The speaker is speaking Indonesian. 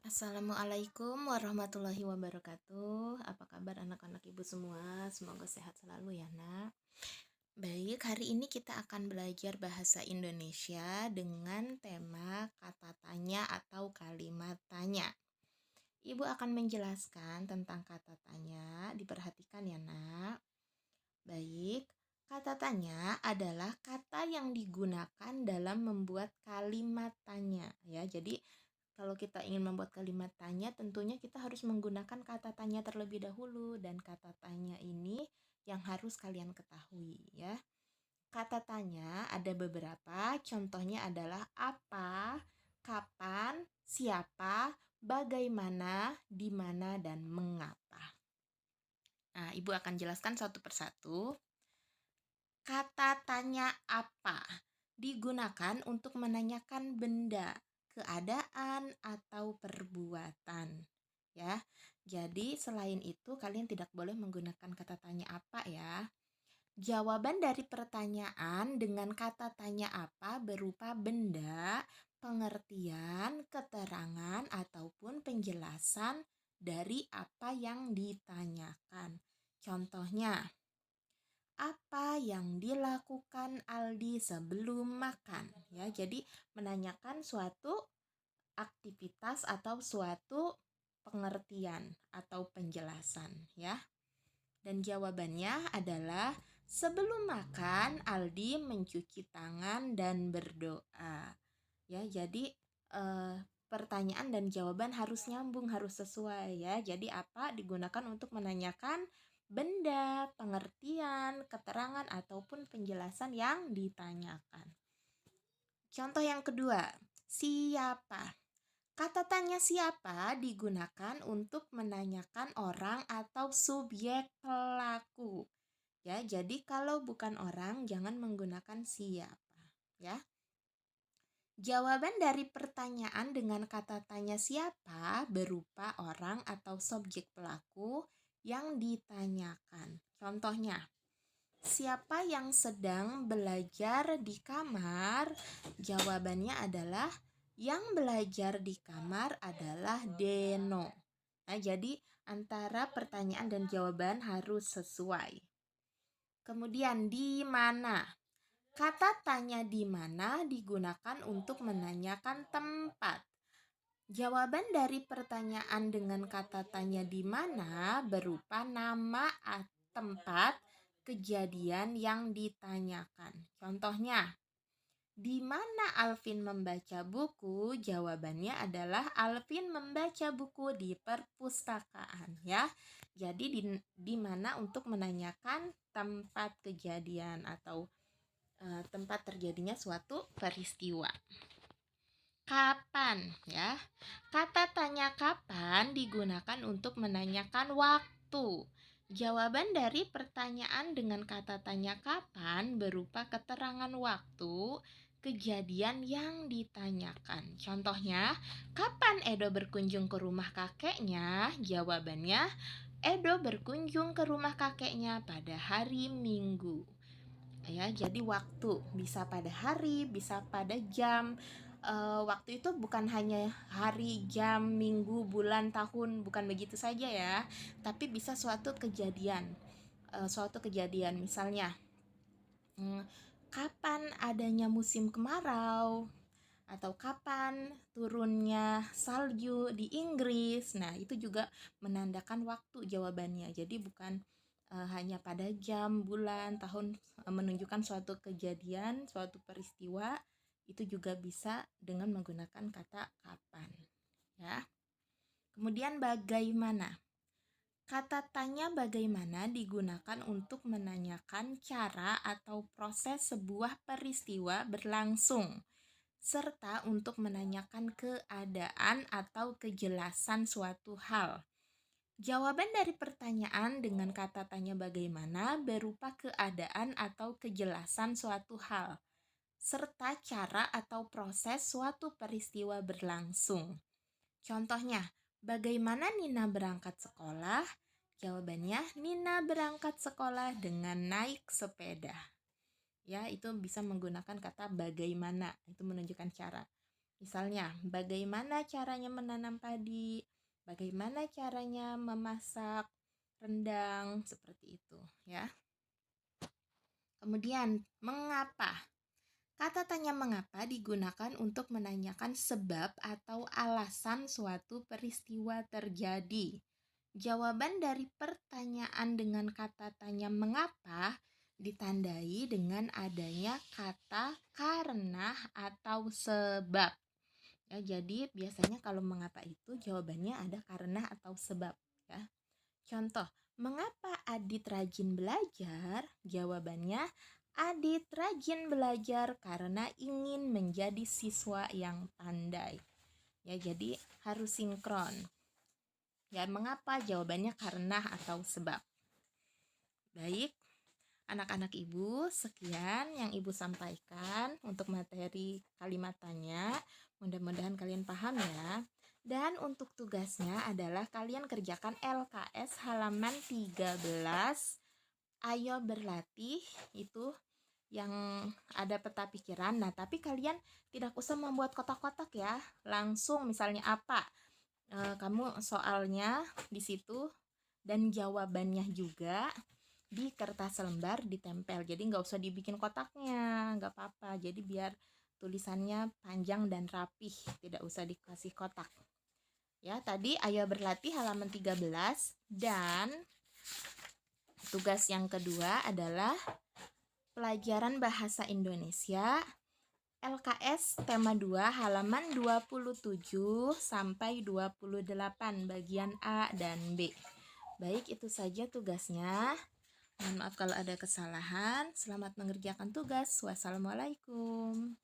Assalamualaikum warahmatullahi wabarakatuh. Apa kabar anak-anak ibu semua? Semoga sehat selalu ya nak. Baik, hari ini kita akan belajar bahasa Indonesia dengan tema kata tanya atau kalimat tanya. Ibu akan menjelaskan tentang kata tanya, diperhatikan ya nak. Baik, kata tanya adalah kata yang digunakan dalam membuat kalimat tanya ya. Jadi kalau kita ingin membuat kalimat tanya, tentunya kita harus menggunakan kata tanya terlebih dahulu, dan kata tanya ini yang harus kalian ketahui ya. Kata tanya ada beberapa, contohnya adalah apa, kapan, siapa, bagaimana, di mana, dan mengapa. Nah, Ibu akan jelaskan satu persatu. Kata tanya apa digunakan untuk menanyakan benda, keadaan, atau perbuatan. Ya, jadi selain itu kalian tidak boleh menggunakan kata tanya apa ya. Jawaban dari pertanyaan dengan kata tanya apa berupa benda, pengertian, keterangan, ataupun penjelasan dari apa yang ditanyakan. Contohnya, apa yang dilakukan Aldi sebelum makan? Ya, jadi menanyakan suatu aktivitas atau suatu pengertian atau penjelasan ya. Dan jawabannya adalah sebelum makan Aldi mencuci tangan dan berdoa. Ya, jadi pertanyaan dan jawaban harus nyambung, harus sesuai ya. Jadi apa digunakan untuk menanyakan benda, pengertian, keterangan, ataupun penjelasan yang ditanyakan. Contoh yang kedua, siapa? Kata tanya siapa digunakan untuk menanyakan orang atau subjek pelaku. Ya, jadi kalau bukan orang jangan menggunakan siapa, ya. Jawaban dari pertanyaan dengan kata tanya siapa berupa orang atau subjek pelaku yang ditanyakan. Contohnya, siapa yang sedang belajar di kamar? Jawabannya adalah yang belajar di kamar adalah Deno. Nah, jadi antara pertanyaan dan jawaban harus sesuai. Kemudian di mana? Kata tanya di mana digunakan untuk menanyakan tempat. Jawaban dari pertanyaan dengan kata tanya di mana berupa nama tempat kejadian yang ditanyakan. Contohnya, di mana Alvin membaca buku? Jawabannya adalah Alvin membaca buku di perpustakaan ya. Jadi di mana untuk menanyakan tempat kejadian atau tempat terjadinya suatu peristiwa. Kapan ya? Kata tanya kapan digunakan untuk menanyakan waktu. Jawaban dari pertanyaan dengan kata tanya kapan berupa keterangan waktu kejadian yang ditanyakan. Contohnya, kapan Edo berkunjung ke rumah kakeknya? Jawabannya, Edo berkunjung ke rumah kakeknya pada hari Minggu. Ya, jadi waktu bisa pada hari, bisa pada jam. Waktu itu bukan hanya hari, jam, minggu, bulan, tahun, bukan begitu saja ya, tapi bisa suatu kejadian. Suatu kejadian misalnya, kapan adanya musim kemarau atau kapan turunnya salju di Inggris. Nah, itu juga menandakan waktu jawabannya. Jadi bukan hanya pada jam, bulan, tahun, menunjukkan suatu kejadian, suatu peristiwa. Itu juga bisa dengan menggunakan kata kapan ya. Kemudian bagaimana? Kata tanya bagaimana digunakan untuk menanyakan cara atau proses sebuah peristiwa berlangsung, serta untuk menanyakan keadaan atau kejelasan suatu hal. Jawaban dari pertanyaan dengan kata tanya bagaimana berupa keadaan atau kejelasan suatu hal, serta cara atau proses suatu peristiwa berlangsung. Contohnya, bagaimana Nina berangkat sekolah? Jawabannya, Nina berangkat sekolah dengan naik sepeda. Ya, itu bisa menggunakan kata bagaimana, itu menunjukkan cara. Misalnya, bagaimana caranya menanam padi, bagaimana caranya memasak rendang, seperti itu ya. Kemudian, mengapa? Kata tanya mengapa digunakan untuk menanyakan sebab atau alasan suatu peristiwa terjadi. Jawaban dari pertanyaan dengan kata tanya mengapa ditandai dengan adanya kata karena atau sebab. Ya, jadi biasanya kalau mengapa itu jawabannya ada karena atau sebab ya. Contoh, mengapa Adit rajin belajar? Jawabannya, Adit rajin belajar karena ingin menjadi siswa yang pandai. Ya, jadi harus sinkron. Ya, mengapa? Jawabannya karena atau sebab. Baik, anak-anak ibu, sekian yang ibu sampaikan untuk materi kalimat tanya. Mudah-mudahan kalian paham ya. Dan untuk tugasnya adalah kalian kerjakan LKS halaman 13. Ayo berlatih, itu yang ada peta pikiran. Nah, tapi kalian tidak usah membuat kotak-kotak ya. Langsung misalnya apa? Kamu soalnya di situ dan jawabannya juga di kertas lembar ditempel. Jadi nggak usah dibikin kotaknya, nggak apa-apa. Jadi biar tulisannya panjang dan rapih, tidak usah dikasih kotak. Ya, tadi ayo berlatih halaman 13 dan tugas yang kedua adalah pelajaran bahasa Indonesia LKS tema 2 halaman 27 sampai 28 bagian A dan B. Baik, itu saja tugasnya. Mohon maaf kalau ada kesalahan. Selamat mengerjakan tugas. Wassalamualaikum.